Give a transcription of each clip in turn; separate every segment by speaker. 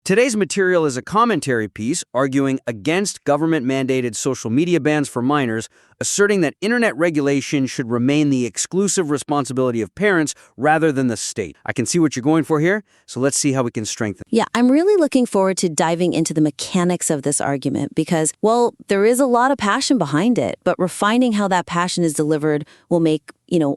Speaker 1: Today's material is a commentary piece arguing against government-mandated social media bans for minors, asserting that internet regulation should remain the exclusive responsibility of parents rather than the state. I can see what you're going for here, so let's see how we can strengthen.
Speaker 2: Yeah, I'm really looking forward to diving into the mechanics of this argument because, well, there is a lot of passion behind it, but refining how that passion is delivered will make,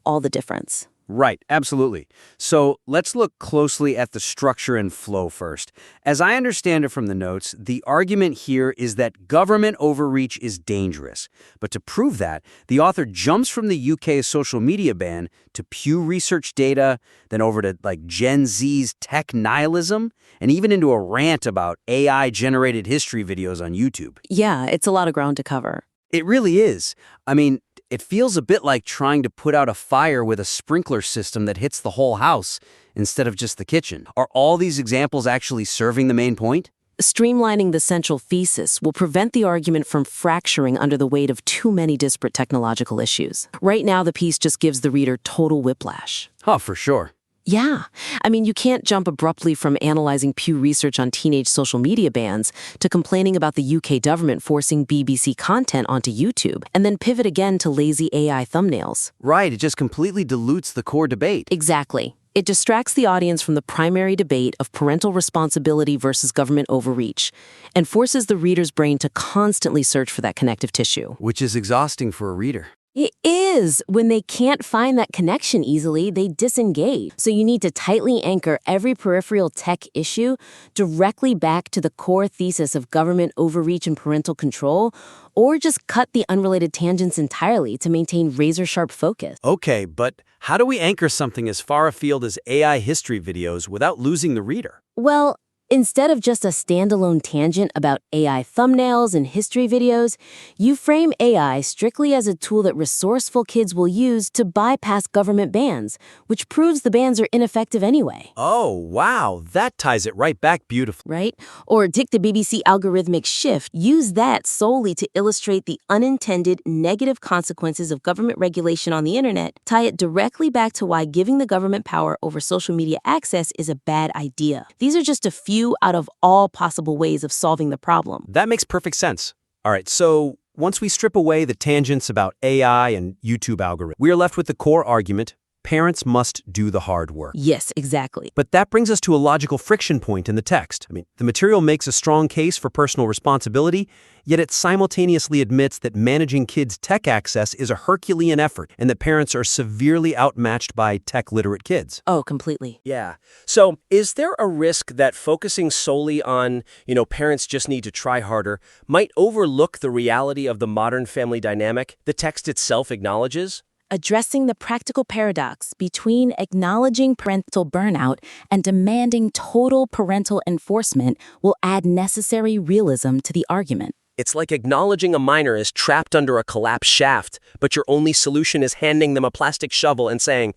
Speaker 2: all the difference.
Speaker 1: Right, absolutely. So let's look closely at the structure and flow first. As I understand it from the notes, the argument here is that government overreach is dangerous. But to prove that, the author jumps from the UK's social media ban to Pew Research data, then over to Gen Z's tech nihilism, and even into a rant about AI-generated history videos on YouTube.
Speaker 2: Yeah, it's a lot of ground to cover.
Speaker 1: It really is. I mean, it feels a bit like trying to put out a fire with a sprinkler system that hits the whole house instead of just the kitchen. Are all these examples actually serving the main point?
Speaker 2: Streamlining the central thesis will prevent the argument from fracturing under the weight of too many disparate technological issues. Right now, the piece just gives the reader total whiplash.
Speaker 1: Oh, for sure.
Speaker 2: Yeah. I mean, you can't jump abruptly from analyzing Pew Research on teenage social media bans to complaining about the UK government forcing BBC content onto YouTube, and then pivot again to lazy AI thumbnails.
Speaker 1: Right, it just completely dilutes the core debate.
Speaker 2: Exactly. It distracts the audience from the primary debate of parental responsibility versus government overreach, and forces the reader's brain to constantly search for that connective tissue.
Speaker 1: Which is exhausting for a reader.
Speaker 2: It is. When they can't find that connection easily, they disengage. So you need to tightly anchor every peripheral tech issue directly back to the core thesis of government overreach and parental control, or just cut the unrelated tangents entirely to maintain razor-sharp focus.
Speaker 1: Okay, but how do we anchor something as far afield as AI history videos without losing the reader?
Speaker 2: Well, instead of just a standalone tangent about AI thumbnails and history videos, you frame AI strictly as a tool that resourceful kids will use to bypass government bans, which proves the bans are ineffective anyway.
Speaker 1: Oh, wow, that ties it right back beautifully.
Speaker 2: Right? Or take the BBC algorithmic shift, use that solely to illustrate the unintended negative consequences of government regulation on the internet, tie it directly back to why giving the government power over social media access is a bad idea. These are just a few out of all possible ways of solving the problem.
Speaker 1: That makes perfect sense. All right, so once we strip away the tangents about AI and YouTube algorithms, we are left with the core argument: parents must do the hard work.
Speaker 2: Yes, exactly.
Speaker 1: But that brings us to a logical friction point in the text. I mean, the material makes a strong case for personal responsibility, yet it simultaneously admits that managing kids' tech access is a Herculean effort and that parents are severely outmatched by tech-literate kids.
Speaker 2: Oh, completely.
Speaker 3: Yeah. So is there a risk that focusing solely on, parents just need to try harder might overlook the reality of the modern family dynamic the text itself acknowledges?
Speaker 2: Addressing the practical paradox between acknowledging parental burnout and demanding total parental enforcement will add necessary realism to the argument.
Speaker 3: It's like acknowledging a minor is trapped under a collapsed shaft, but your only solution is handing them a plastic shovel and saying,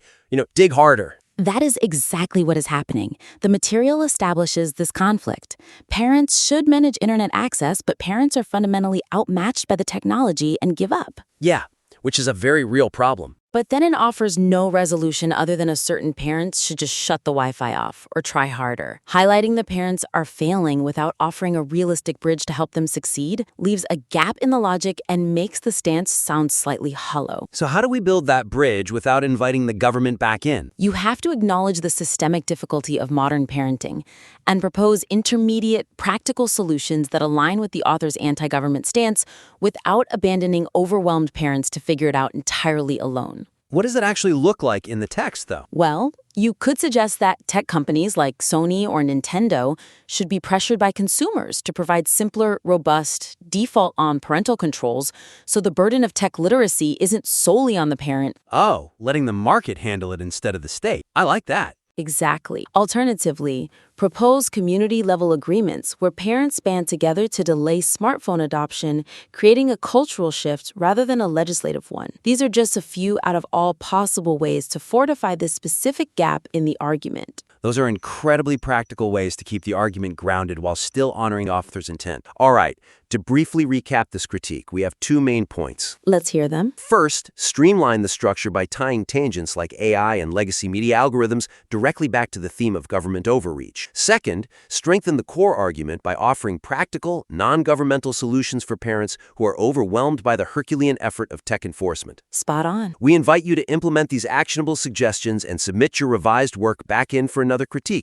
Speaker 3: dig harder.
Speaker 2: That is exactly what is happening. The material establishes this conflict. Parents should manage internet access, but parents are fundamentally outmatched by the technology and give up.
Speaker 3: Yeah, which is a very real problem.
Speaker 2: But then it offers no resolution other than a certain parents should just shut the Wi-Fi off or try harder. Highlighting the parents are failing without offering a realistic bridge to help them succeed leaves a gap in the logic and makes the stance sound slightly hollow.
Speaker 1: So how do we build that bridge without inviting the government back in?
Speaker 2: You have to acknowledge the systemic difficulty of modern parenting and propose intermediate, practical solutions that align with the author's anti-government stance without abandoning overwhelmed parents to figure it out entirely alone.
Speaker 1: What does it actually look like in the text, though?
Speaker 2: Well, you could suggest that tech companies like Sony or Nintendo should be pressured by consumers to provide simpler, robust, default-on parental controls so the burden of tech literacy isn't solely on the parent.
Speaker 1: Oh, letting the market handle it instead of the state. I like that.
Speaker 2: Exactly. Alternatively, propose community-level agreements where parents band together to delay smartphone adoption, creating a cultural shift rather than a legislative one. These are just a few out of all possible ways to fortify this specific gap in the argument.
Speaker 1: Those are incredibly practical ways to keep the argument grounded while still honoring the author's intent. All right, to briefly recap this critique, we have two main points.
Speaker 2: Let's hear them.
Speaker 1: First, streamline the structure by tying tangents like AI and legacy media algorithms directly back to the theme of government overreach. approach. Second, strengthen the core argument by offering practical, non-governmental solutions for parents who are overwhelmed by the Herculean effort of tech enforcement.
Speaker 2: Spot on.
Speaker 1: We invite you to implement these actionable suggestions and submit your revised work back in for another critique.